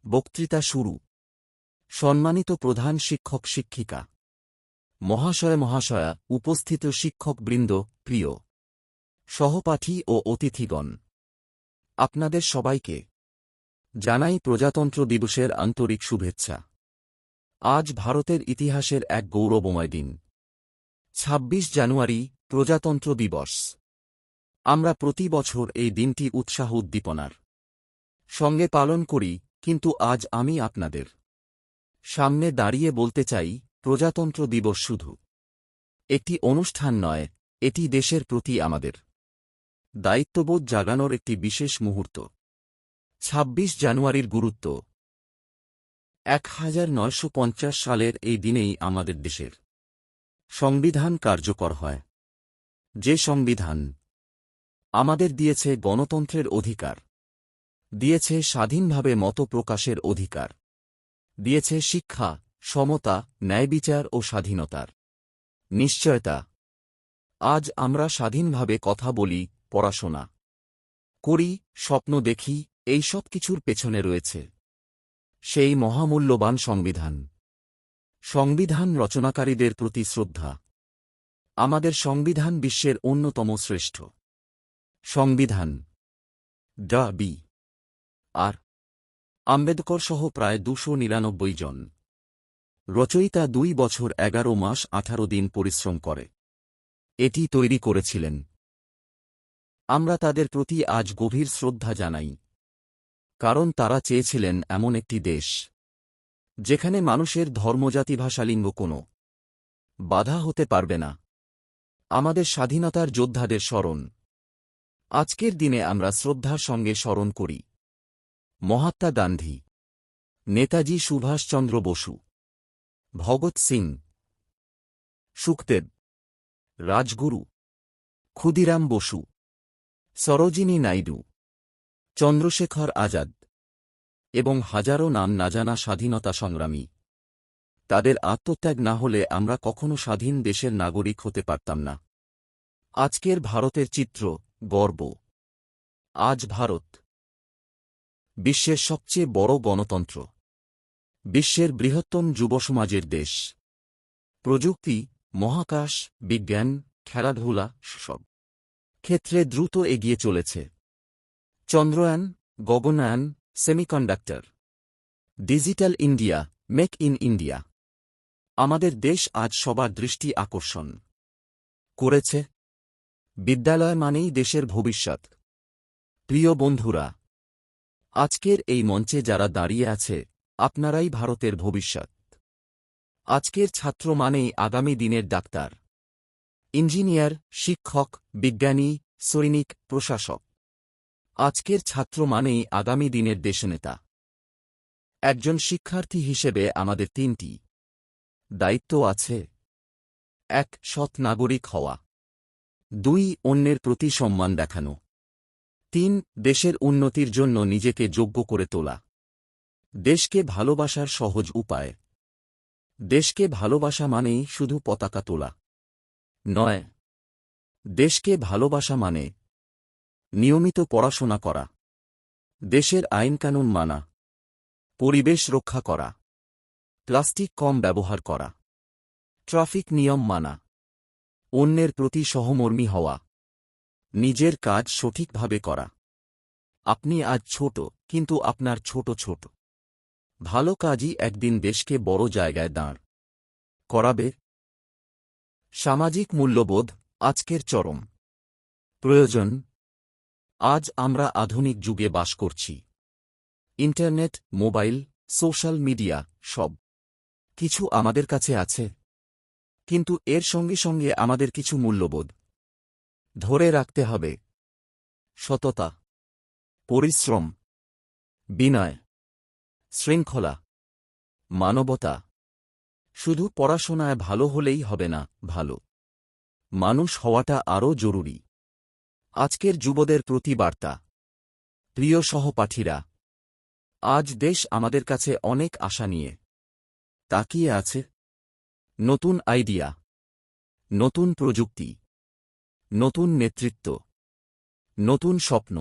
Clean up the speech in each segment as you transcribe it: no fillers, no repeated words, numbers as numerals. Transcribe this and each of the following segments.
বক্তৃতা শুরু। সম্মানিত প্রধান শিক্ষক শিক্ষিকা মহাশয়া, উপস্থিত শিক্ষকবৃন্দ, প্রিয় সহপাঠী ও অতিথিগণ, আপনাদের সবাইকে জানাই প্রজাতন্ত্র দিবসের আন্তরিক শুভেচ্ছা। আজ ভারতের ইতিহাসের এক গৌরবময় দিন, ২৬ জানুয়ারি, প্রজাতন্ত্র দিবস। আমরা প্রতি বছর এই দিনটি উৎসাহ উদ্দীপনার সঙ্গে পালন করি, কিন্তু আজ আমি আপনাদের সামনে দাঁড়িয়ে বলতে চাই, প্রজাতন্ত্র দিবস শুধু একটি অনুষ্ঠান নয়, এটি দেশের প্রতি আমাদের দায়িত্ববোধ জাগানোর একটি বিশেষ মুহূর্ত। ২৬ জানুয়ারির গুরুত্ব। ১৯৫০ সালের এই দিনেই আমাদের দেশের সংবিধান কার্যকর হয়। যে সংবিধান আমাদের দিয়েছে গণতন্ত্রের অধিকার, দিয়েছে স্বাধীনভাবে মত প্রকাশের অধিকার, দিয়েছে শিক্ষা, সমতা, ন্যায়বিচার ও স্বাধীনতার নিশ্চয়তা। আজ আমরা স্বাধীনভাবে কথা বলি, পড়াশোনা করি, স্বপ্ন দেখি, এই সব কিছুর পেছনে রয়েছে সেই মহামূল্যবান সংবিধান। সংবিধান রচনাকারীদের প্রতি শ্রদ্ধা। আমাদের সংবিধান বিশ্বের অন্যতম শ্রেষ্ঠ সংবিধান। ড.বি. আর. আম্বেদকর সহ প্রায় ২৯৯ জন রচয়িতা ২ বছর ১১ মাস ১৮ দিন পরিশ্রম করে এটি তৈরি করেছিলেন। আমরা তাদের প্রতি আজ গভীর শ্রদ্ধা জানাই, কারণ তারা চেয়েছিলেন এমন একটি দেশ যেখানে মানুষের ধর্মজাতি ভাষা লিঙ্গ কোনো বাধা হতে পারবে না। আমাদের স্বাধীনতার যোদ্ধাদের স্মরণ। আজকের দিনে আমরা শ্রদ্ধার সঙ্গে স্মরণ করি মহাত্মা গান্ধী, নেতাজি সুভাষচন্দ্র বসু, ভগৎ সিং, সুখদেব, রাজগুরু, ক্ষুদিরাম বসু, সরোজিনী নাইডু, চন্দ্রশেখর আজাদ এবং হাজারো নাম না জানা স্বাধীনতা সংগ্রামী। তাদের আত্মত্যাগ না হলে আমরা কখনো স্বাধীন দেশের নাগরিক হতে পারতাম না। আজকের ভারতের চিত্র, গর্ব। আজ ভারত বিশ্বের সবচেয়ে বড় গণতন্ত্র, বিশ্বের বৃহত্তম যুবসমাজের দেশ। প্রযুক্তি, মহাকাশ, বিজ্ঞান, খেলাধুলা সব ক্ষেত্রে দ্রুত এগিয়ে চলেছে। Chandrayaan, Gaganyaan, semiconductor, digital India, make in India. আমাদের দেশ আজ সবার দৃষ্টি আকর্ষণ করেছে। বিদ্যালয় মানেই দেশের ভবিষ্যৎ। প্রিয় বন্ধুরা, আজকের এই মঞ্চে যারা দাঁড়িয়ে আছে, আপনারাই ভারতের ভবিষ্যৎ। আজকের ছাত্র মানেই আগামী দিনের ডাক্তার, ইঞ্জিনিয়ার, শিক্ষক, বিজ্ঞানী, সৈনিক, প্রশাসক। আজকের ছাত্র মানেই আগামী দিনের দেশনেতা। একজন শিক্ষার্থী হিসেবে আমাদের ৩টি দায়িত্ব আছে। ১. সৎ নাগরিক হওয়া। ২. অন্যের প্রতি সম্মান দেখানো। ৩. দেশের উন্নতির জন্য নিজেকে যোগ্য করে তোলা। দেশকে ভালোবাসার সহজ উপায়। দেশকে ভালোবাসা মানেই শুধু পতাকা তোলা নয়। দেশকে ভালোবাসা মানে নিয়মিত পড়াশোনা করা, দেশের আইনকানুন মানা, পরিবেশ রক্ষা করা, প্লাস্টিক কম ব্যবহার করা, ট্রাফিক নিয়ম মানা, অন্যের প্রতি সহমর্মী হওয়া, নিজের কাজ সঠিকভাবে করা। আপনি আজ ছোট, কিন্তু আপনার ছোট ছোট ভালো কাজই একদিন দেশকে বড় জায়গায় দাঁড় করাবে। সামাজিক মূল্যবোধ আজকের চরম প্রয়োজন। আজ আমরা আধুনিক যুগে বাস করছি। ইন্টারনেট, মোবাইল, সোশ্যাল মিডিয়া সব কিছু আমাদের কাছে আছে, কিন্তু এর সঙ্গে সঙ্গে আমাদের কিছু মূল্যবোধ ধরে রাখতে হবে। সততা, পরিশ্রম, বিনয়, শৃঙ্খলা, মানবতা। শুধু পড়াশোনায় ভালো হলেই হবে না, ভালো মানুষ হওয়াটা আরও জরুরি। আজকের যুবদের প্রতি বার্তা। প্রিয় সহপাঠীরা, আজ দেশ আমাদের কাছে অনেক আশা নিয়ে তাকিয়ে আছে। নতুন আইডিয়া, নতুন প্রযুক্তি, নতুন নেতৃত্ব, নতুন স্বপ্ন।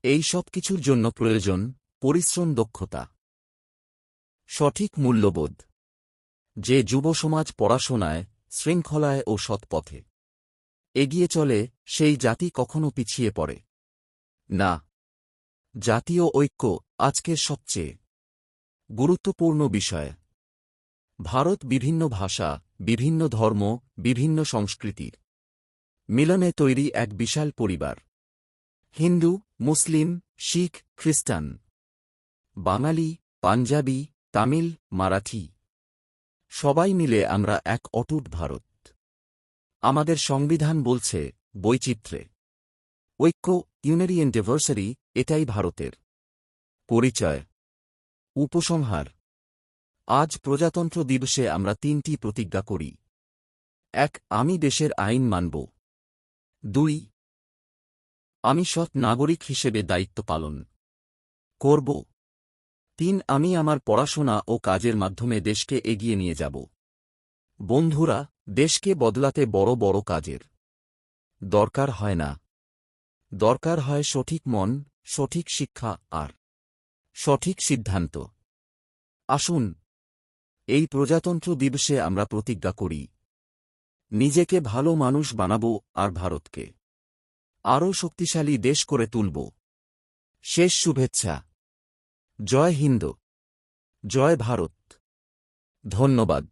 এই সব কিছুর জন্য প্রয়োজন পরিশ্রম, দক্ষতা, সঠিক মূল্যবোধ। যে যুব সমাজ পড়াশোনায়, শৃঙ্খলায় ও সৎপথে এগিয়ে চলে, সেই জাতি কখনো পিছিয়ে পড়ে না। জাতীয় ঐক্য আজকের সবচেয়ে গুরুত্বপূর্ণ বিষয়। ভারত বিভিন্ন ভাষা, বিভিন্ন ধর্ম, বিভিন্ন সংস্কৃতির মিলনে তৈরি এক বিশাল পরিবার। হিন্দু, মুসলিম, শিখ, খ্রিস্টান, বাঙালি, পাঞ্জাবি, তামিল, মারাঠি, সবাই মিলে আমরা এক অটুট ভারত। আমাদের সংবিধান বলছে, বৈচিত্র্যে ঐক্য, ইউনিটি ইন ডাইভার্সিটি, এটাই ভারতের পরিচয়। উপসংহার: আজ প্রজাতন্ত্র দিবসে আমরা ৩টি প্রতিজ্ঞা করি। ১. আমি দেশের আইন মানব। ২. আমি সৎ নাগরিক হিসেবে দায়িত্ব পালন করব। ৩. আমি আমার পড়াশোনা ও কাজের মাধ্যমে দেশকে এগিয়ে নিয়ে যাব। বন্ধুরা, দেশকে বদলাতে বড় বড় কাজের দরকার হয় না। দরকার হয় সঠিক মন, সঠিক শিক্ষা আর সঠিক সিদ্ধান্ত। আসুন, এই প্রজাতন্ত্র দিবসে আমরা প্রতিজ্ঞা করি, নিজেকে ভালো মানুষ বানাব আর ভারতকে আরও শক্তিশালী দেশ করে তুলব। শেষ শুভেচ্ছা। জয় হিন্দ, জয় ভারত। ধন্যবাদ।